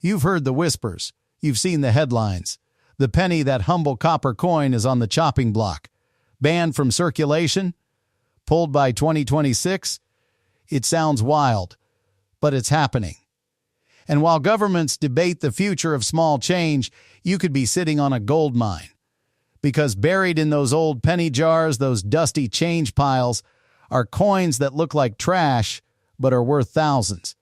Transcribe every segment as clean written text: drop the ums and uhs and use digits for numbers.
You've heard the whispers. You've seen the headlines. The penny, that humble copper coin, is on the chopping block. Banned from circulation? Pulled by 2026? It sounds wild, but it's happening. And while governments debate the future of small change, you could be sitting on a gold mine. Because buried in those old penny jars, those dusty change piles, are coins that look like trash, but are worth thousands.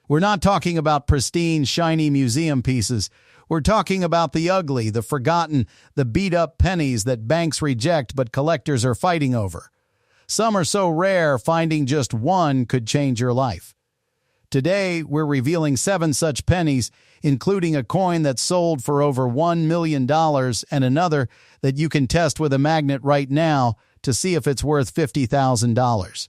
We're not talking about pristine, shiny museum pieces. We're talking about the ugly, the forgotten, the beat-up pennies that banks reject but collectors are fighting over. Some are so rare, finding just one could change your life. Today, we're revealing 7 such pennies, including a coin that sold for over $1 million and another that you can test with a magnet right now to see if it's worth $50,000.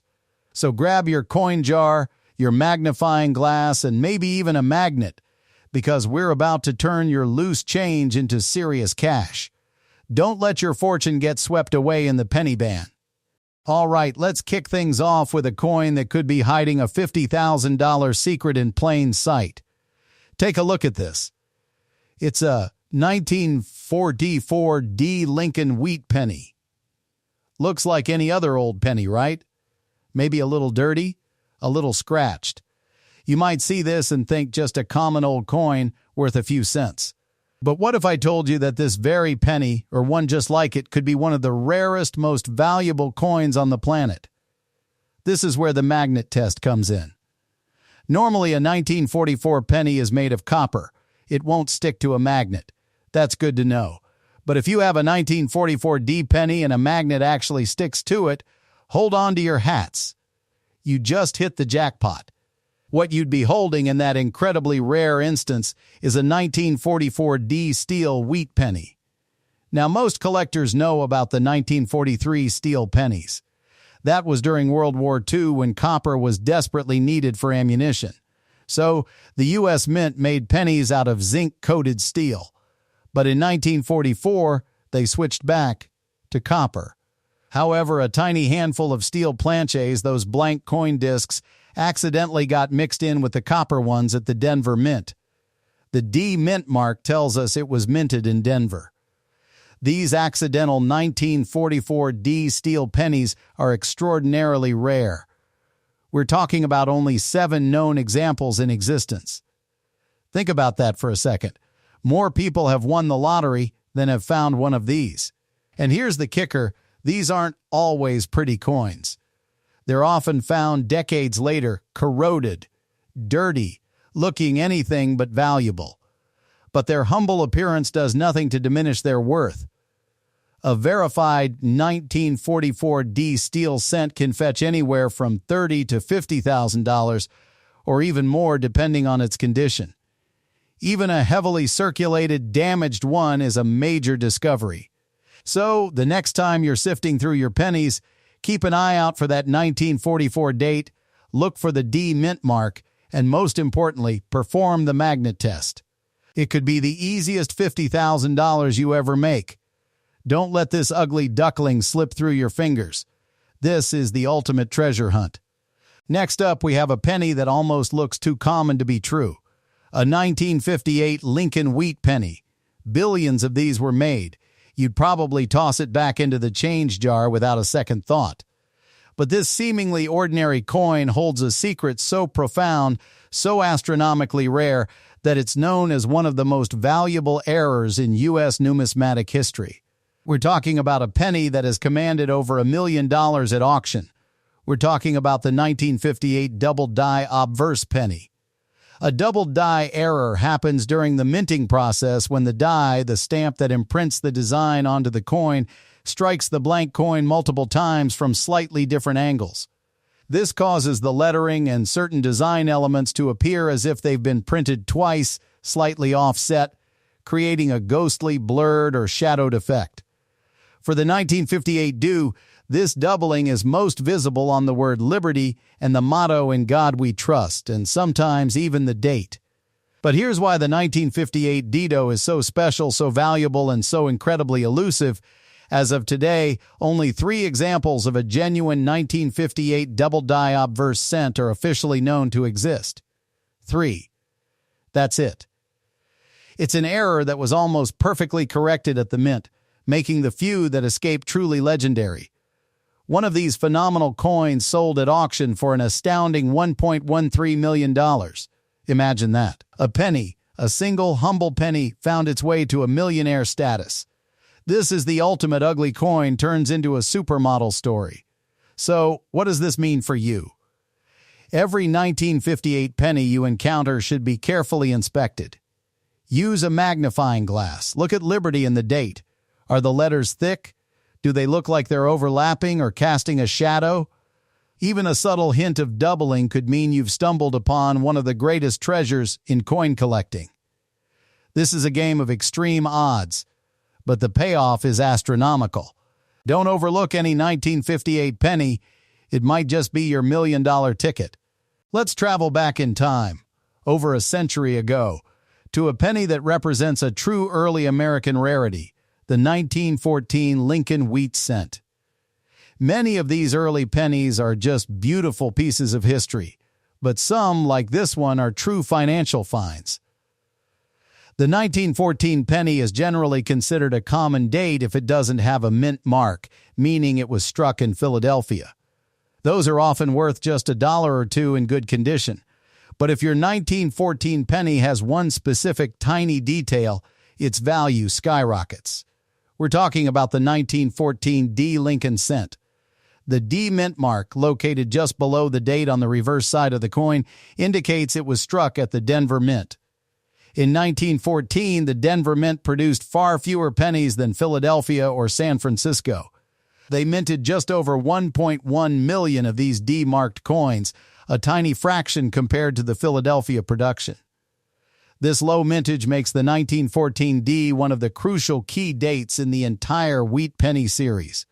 So grab your coin jar, your magnifying glass, and maybe even a magnet, because we're about to turn your loose change into serious cash. Don't let your fortune get swept away in the penny ban. All right, let's kick things off with a coin that could be hiding a $50,000 secret in plain sight. Take a look at this. It's a 1944 D Lincoln wheat penny. Looks like any other old penny, right? Maybe a little dirty, a little scratched. You might see this and think just a common old coin worth a few cents. But what if I told you that this very penny, or one just like it, could be one of the rarest, most valuable coins on the planet? This is where the magnet test comes in. Normally, a 1944 penny is made of copper. It won't stick to a magnet. That's good to know. But if you have a 1944 D penny and a magnet actually sticks to it, hold on to your hats. You just hit the jackpot. What you'd be holding in that incredibly rare instance is a 1944 D steel wheat penny. Now, most collectors know about the 1943 steel pennies. That was during World War II when copper was desperately needed for ammunition. So, the U.S. Mint made pennies out of zinc-coated steel. But in 1944, they switched back to copper. However, a tiny handful of steel planches, those blank coin discs, accidentally got mixed in with the copper ones at the Denver Mint. The D Mint mark tells us it was minted in Denver. These accidental 1944 D steel pennies are extraordinarily rare. We're talking about only 7 known examples in existence. Think about that for a second. More people have won the lottery than have found one of these. And here's the kicker, these aren't always pretty coins. They're often found decades later, corroded, dirty, looking anything but valuable. But their humble appearance does nothing to diminish their worth. A verified 1944 D steel cent can fetch anywhere from $30,000 to $50,000, or even more depending on its condition. Even a heavily circulated, damaged one is a major discovery. So, the next time you're sifting through your pennies, keep an eye out for that 1944 date, look for the D Mint mark, and most importantly, perform the magnet test. It could be the easiest $50,000 you ever make. Don't let this ugly duckling slip through your fingers. This is the ultimate treasure hunt. Next up, we have a penny that almost looks too common to be true. A 1958 Lincoln wheat penny. Billions of these were made. You'd probably toss it back into the change jar without a second thought. But this seemingly ordinary coin holds a secret so profound, so astronomically rare, that it's known as one of the most valuable errors in U.S. numismatic history. We're talking about a penny that has commanded over $1 million at auction. We're talking about the 1958 double die obverse penny. A double die error happens during the minting process when the die, the stamp that imprints the design onto the coin, strikes the blank coin multiple times from slightly different angles. This causes the lettering and certain design elements to appear as if they've been printed twice, slightly offset, creating a ghostly, blurred, or shadowed effect. For the 1958 do, this doubling is most visible on the word liberty and the motto "In God We Trust," and sometimes even the date. But here's why the 1958 Dido is so special, so valuable, and so incredibly elusive. As of today, only 3 examples of a genuine 1958 double die obverse cent are officially known to exist. 3. That's it. It's an error that was almost perfectly corrected at the mint, making the few that escape truly legendary. One of these phenomenal coins sold at auction for an astounding $1.13 million. Imagine that. A penny, a single humble penny, found its way to a millionaire status. This is the ultimate ugly coin turns into a supermodel story. So, what does this mean for you? Every 1958 penny you encounter should be carefully inspected. Use a magnifying glass. Look at Liberty and the date. Are the letters thick? Do they look like they're overlapping or casting a shadow? Even a subtle hint of doubling could mean you've stumbled upon one of the greatest treasures in coin collecting. This is a game of extreme odds, but the payoff is astronomical. Don't overlook any 1958 penny. It might just be your million-dollar ticket. Let's travel back in time, over a century ago, to a penny that represents a true early American rarity, the 1914 Lincoln wheat cent. Many of these early pennies are just beautiful pieces of history, but some, like this one, are true financial finds. The 1914 penny is generally considered a common date if it doesn't have a mint mark, meaning it was struck in Philadelphia. Those are often worth just $1 or $2 in good condition. But if your 1914 penny has one specific tiny detail, its value skyrockets. We're talking about the 1914 D Lincoln cent. The D mint mark, located just below the date on the reverse side of the coin, indicates it was struck at the Denver Mint. In 1914, the Denver Mint produced far fewer pennies than Philadelphia or San Francisco. They minted just over 1.1 million of these D-marked coins, a tiny fraction compared to the Philadelphia production. This low mintage makes the 1914 D one of the crucial key dates in the entire wheat penny series.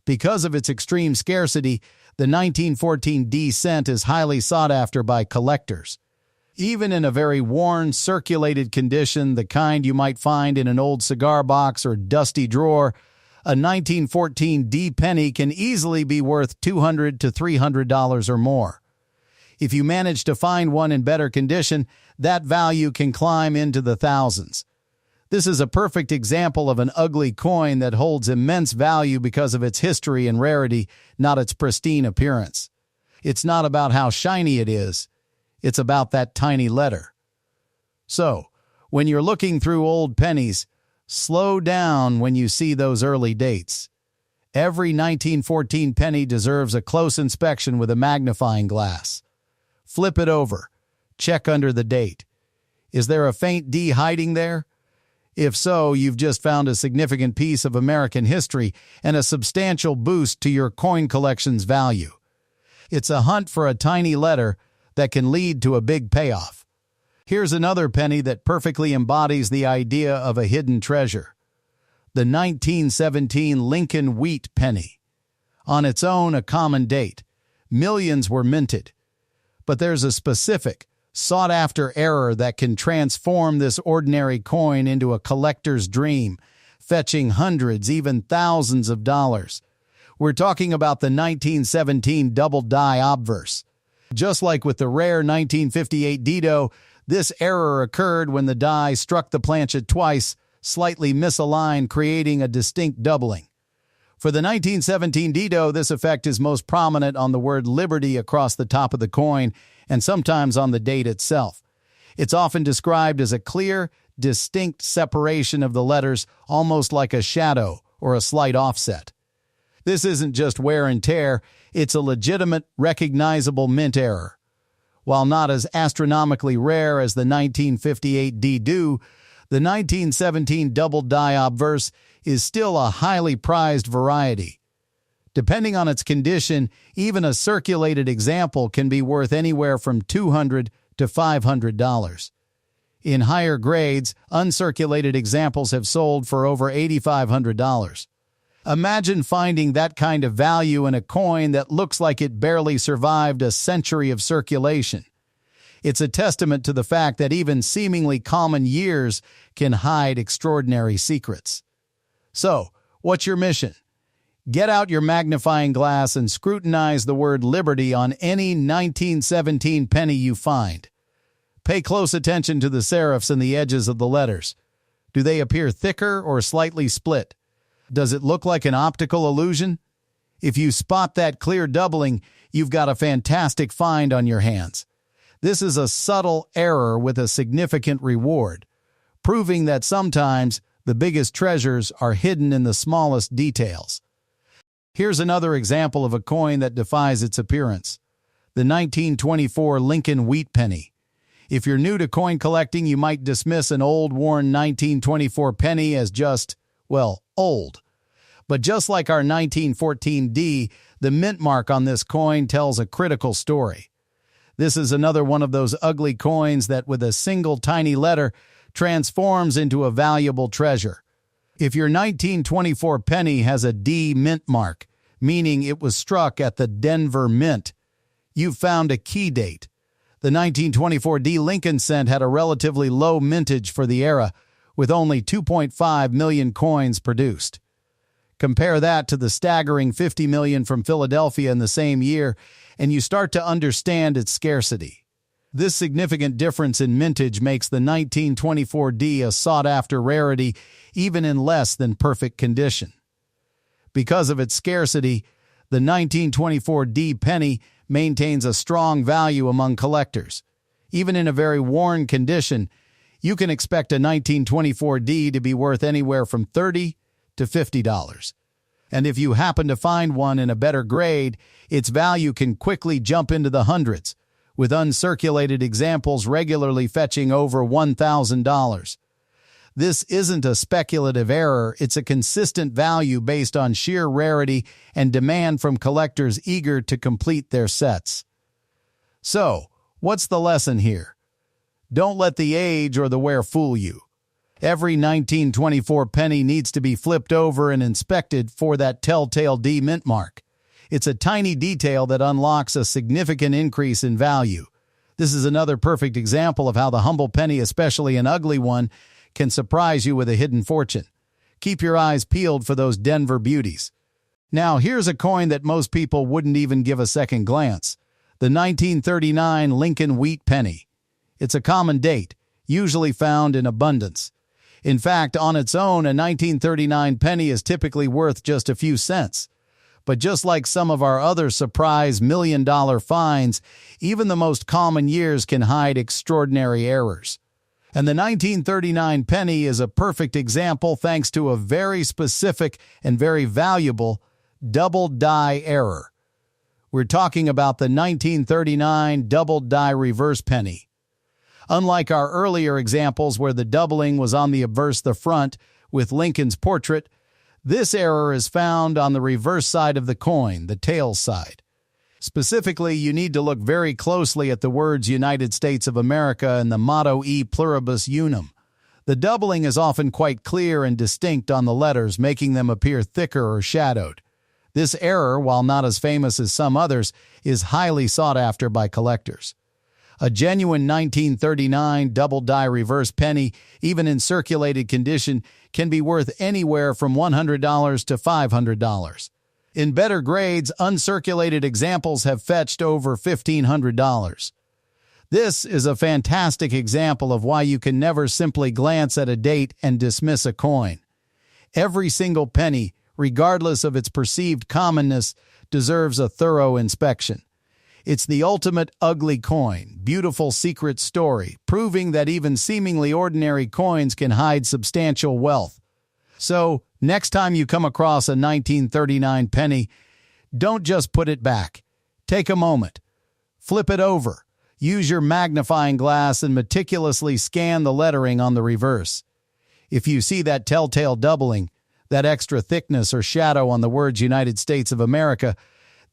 Because of its extreme scarcity, the 1914 D cent is highly sought after by collectors. Even in a very worn, circulated condition, the kind you might find in an old cigar box or dusty drawer, a 1914 D penny can easily be worth $200 to $300 or more. If you manage to find one in better condition, that value can climb into the thousands. This is a perfect example of an ugly coin that holds immense value because of its history and rarity, not its pristine appearance. It's not about how shiny it is. It's about that tiny letter. So, when you're looking through old pennies, slow down when you see those early dates. Every 1914 penny deserves a close inspection with a magnifying glass. Flip it over. Check under the date. Is there a faint D hiding there? If so, you've just found a significant piece of American history and a substantial boost to your coin collection's value. It's a hunt for a tiny letter that can lead to a big payoff. Here's another penny that perfectly embodies the idea of a hidden treasure. The 1917 Lincoln wheat penny. On its own, a common date. Millions were minted. But there's a specific, sought-after error that can transform this ordinary coin into a collector's dream, fetching hundreds, even thousands of dollars. We're talking about the 1917 double die obverse. Just like with the rare 1958 Dido, this error occurred when the die struck the planchet twice, slightly misaligned, creating a distinct doubling. For the 1917 Dido, this effect is most prominent on the word Liberty across the top of the coin, and sometimes on the date itself. It's often described as a clear, distinct separation of the letters, almost like a shadow or a slight offset. This isn't just wear and tear, it's a legitimate, recognizable mint error. While not as astronomically rare as the 1958 D-Do, the 1917 double die obverse is still a highly prized variety. Depending on its condition, even a circulated example can be worth anywhere from $200 to $500. In higher grades, uncirculated examples have sold for over $8,500. Imagine finding that kind of value in a coin that looks like it barely survived a century of circulation. It's a testament to the fact that even seemingly common years can hide extraordinary secrets. So, what's your mission? Get out your magnifying glass and scrutinize the word Liberty on any 1917 penny you find. Pay close attention to the serifs and the edges of the letters. Do they appear thicker or slightly split? Does it look like an optical illusion? If you spot that clear doubling, you've got a fantastic find on your hands. This is a subtle error with a significant reward, proving that sometimes the biggest treasures are hidden in the smallest details. Here's another example of a coin that defies its appearance. The 1924 Lincoln wheat penny. If you're new to coin collecting, you might dismiss an old, worn 1924 penny as just, well, old. But just like our 1914 D, the mint mark on this coin tells a critical story. This is another one of those ugly coins that, with a single tiny letter, transforms into a valuable treasure. If your 1924 penny has a D mint mark, meaning it was struck at the Denver Mint, you've found a key date. The 1924 D Lincoln cent had a relatively low mintage for the era, with only 2.5 million coins produced. Compare that to the staggering 50 million from Philadelphia in the same year, and you start to understand its scarcity. This significant difference in mintage makes the 1924 D a sought-after rarity, even in less than perfect condition. Because of its scarcity, the 1924 D penny maintains a strong value among collectors. Even in a very worn condition, you can expect a 1924 D to be worth anywhere from $30 to $50. And if you happen to find one in a better grade, its value can quickly jump into the hundreds, with uncirculated examples regularly fetching over $1,000. This isn't a speculative error, it's a consistent value based on sheer rarity and demand from collectors eager to complete their sets. So, what's the lesson here? Don't let the age or the wear fool you. Every 1924 penny needs to be flipped over and inspected for that telltale D mint mark. It's a tiny detail that unlocks a significant increase in value. This is another perfect example of how the humble penny, especially an ugly one, can surprise you with a hidden fortune. Keep your eyes peeled for those Denver beauties. Now, here's a coin that most people wouldn't even give a second glance. The 1939 Lincoln wheat penny. It's a common date, usually found in abundance. In fact, on its own, a 1939 penny is typically worth just a few cents. But just like some of our other surprise million-dollar finds, even the most common years can hide extraordinary errors. And the 1939 penny is a perfect example thanks to a very specific and very valuable double die error. We're talking about the 1939 double die reverse penny. Unlike our earlier examples where the doubling was on the obverse the front with Lincoln's portrait, this error is found on the reverse side of the coin, the tail side. Specifically, you need to look very closely at the words United States of America and the motto E pluribus unum. The doubling is often quite clear and distinct on the letters, making them appear thicker or shadowed. This error, while not as famous as some others, is highly sought after by collectors. A genuine 1939 double die reverse penny, even in circulated condition, can be worth anywhere from $100 to $500. In better grades, uncirculated examples have fetched over $1,500. This is a fantastic example of why you can never simply glance at a date and dismiss a coin. Every single penny, regardless of its perceived commonness, deserves a thorough inspection. It's the ultimate ugly coin, beautiful secret story, proving that even seemingly ordinary coins can hide substantial wealth. So, next time you come across a 1939 penny, don't just put it back. Take a moment. Flip it over. Use your magnifying glass and meticulously scan the lettering on the reverse. If you see that telltale doubling, that extra thickness or shadow on the words United States of America,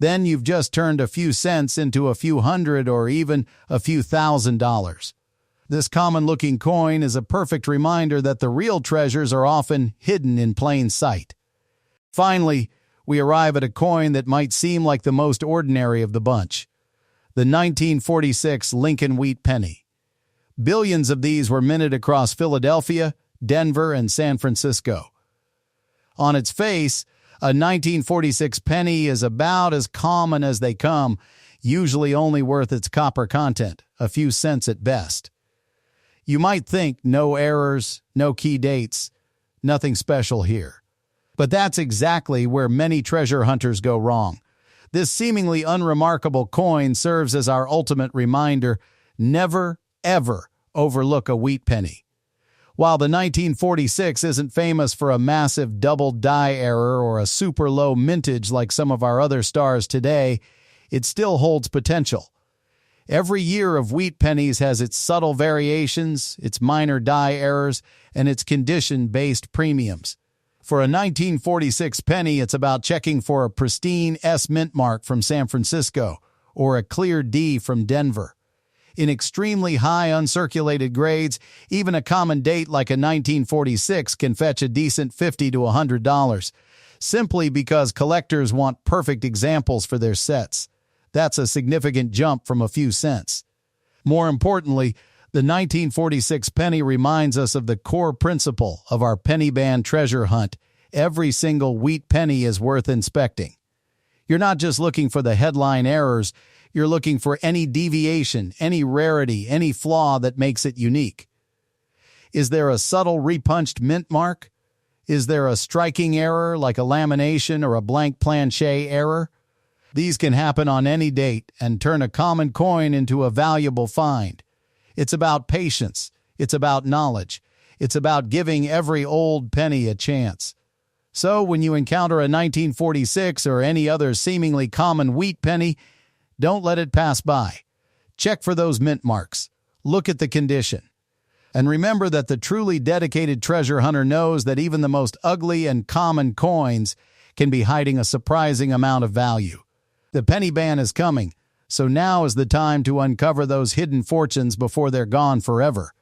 then you've just turned a few cents into a few hundred or even a few $1,000s. This common-looking coin is a perfect reminder that the real treasures are often hidden in plain sight. Finally, we arrive at a coin that might seem like the most ordinary of the bunch. The 1946 Lincoln wheat penny. Billions of these were minted across Philadelphia, Denver, and San Francisco. On its face, a 1946 penny is about as common as they come, usually only worth its copper content, a few cents at best. You might think no errors, no key dates, nothing special here. But that's exactly where many treasure hunters go wrong. This seemingly unremarkable coin serves as our ultimate reminder: never, ever overlook a wheat penny. While the 1946 isn't famous for a massive double die error or a super low mintage like some of our other stars today, it still holds potential. Every year of wheat pennies has its subtle variations, its minor die errors, and its condition-based premiums. For a 1946 penny, it's about checking for a pristine S mint mark from San Francisco or a clear D from Denver. In extremely high uncirculated grades, even a common date like a 1946 can fetch a decent $50 to $100, simply because collectors want perfect examples for their sets. That's a significant jump from a few cents. More importantly, the 1946 penny reminds us of the core principle of our penny band treasure hunt: every single wheat penny is worth inspecting. You're not just looking for the headline errors, you're looking for any deviation, any rarity, any flaw that makes it unique. Is there a subtle repunched mint mark? Is there a striking error like a lamination or a blank planche error? These can happen on any date and turn a common coin into a valuable find. It's about patience. It's about knowledge. It's about giving every old penny a chance. So when you encounter a 1946 or any other seemingly common wheat penny, don't let it pass by. Check for those mint marks. Look at the condition. And remember that the truly dedicated treasure hunter knows that even the most ugly and common coins can be hiding a surprising amount of value. The penny ban is coming, so now is the time to uncover those hidden fortunes before they're gone forever.